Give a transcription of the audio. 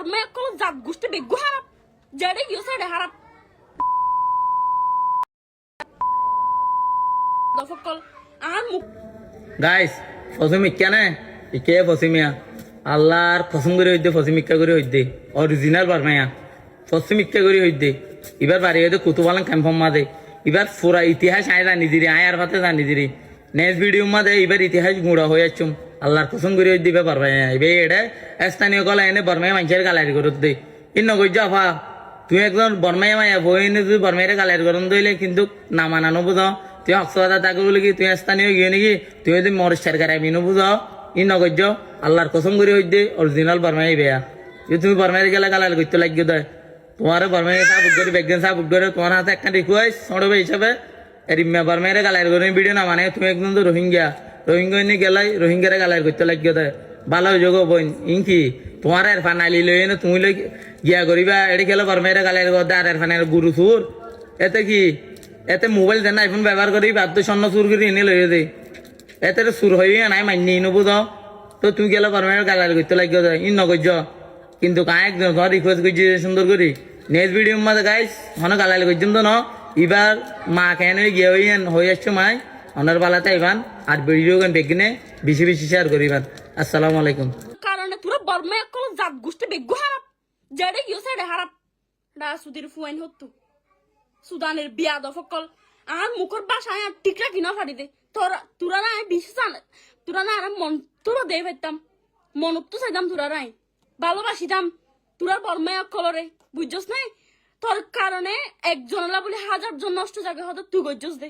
Varma call জাত গোষ্ঠী বেগু হারাপ জেডে গিয়ে সাইডে হারাপ দফকল আর মুখ গাইস ফসিমিকা না ইকে ফসিমিয়া আল্লাহর কসম করে হইতে ফসিমিকা করে হইতে অরিজিনাল বারমায়া ফসিমিকা করে হইতে এবার বাড়ি হইতে কুতুবালাম ক্যাম্পম মাদে এবার পুরা ইতিহাস আয় জানি দিরি আয় আর ভাতে জানি দিরি নেক্সট ভিডিও মাদে এবার ইতিহাস গুঁড়া হয়ে যাচ্ছুম আল্লাহর কসম করে হইতে এবার বারমায়া এবার এটা স্থানীয় কলা এনে বর্মায় মানুষের গালারি করত দে ই নগর আফা তুই একজন বর্মায় মায়া বই এনে তুই বর্মাইরে গালারি করন দইলে কিন্তু না মানানো বুঝ তুই হকসদা তাকে বলি কি তুই স্থানীয় গিয়ে নাকি তুই যদি মরিচার গাড়ি মিনো বুঝ ই নগর্য আল্লাহর কসম করে হইতে অরিজিনাল বর্মাই বেয়া তুমি বর্মাইরে গেলে গালারি করতে লাগিয়ে দেয় তোমার বর্মাই সাবুক করে ব্যাগেন সাবুক করে তোমার হাতে একটা রিকোয়েস্ট সড়বে হিসাবে রিম্যা বর্মাইরে গালারি করে ভিডিও না মানে তুমি একজন তো রোহিঙ্গা রোহিঙ্গা নিয়ে গেলাই রোহিঙ্গারে গালারি করতে লাগিয়ে দেয় ভালো যোগ বোন ইনকি তোমার এরফান আলি লই না তুমি লই গিয়া করিবা এটি গেলে বর্মাইরে গালারি করতে আর এরফানের গুরু সুর এতে কি এতে মোবাইল দেন আইফোন ব্যবহার করি বাদ স্বর্ণ চুর করে এনে লই দে এতে চুর হয়ে নাই মান্য নবুঝ তো তুই গেলে বর্মাইরে গালারি করতে লাগিয়ে দেয় ই নগর্য কিন্তু কায়েক ধর রিকোয়েস্ট করছি সুন্দর করি নেক্সট ভিডিও মাঝে গাইস হন গালালি করছেন তো ন এবার মা কেন গিয়ে হয়ে আসছো মাই অনার বালাতে ইবান আর ভিডিও গান বেগনে বেশি বেশি শেয়ার করিবান আসসালামু আলাইকুম কারণে তোরা বর্মা কল জাত গোষ্ঠী বেগু হারাপ জেডে গিয়ে সাইডে হারাপ ডা সুদির ফুয়াইন হতো সুদানের বিয়া দফকল আর মুখর বাসায় টিকরা কিনা ফাড়ি দে তোরা না বিশ্বাস তোরা না আর মন তোরা দে ফেরতাম মনত তো চাইতাম তোরা রাই ভালোবাসিতাম তোরা বর্মায় কলরে বুঝছস নাই তোর কারণে একজনলা বলে 1000 জন নষ্ট জায়গা হতো তুই গজ্জস দে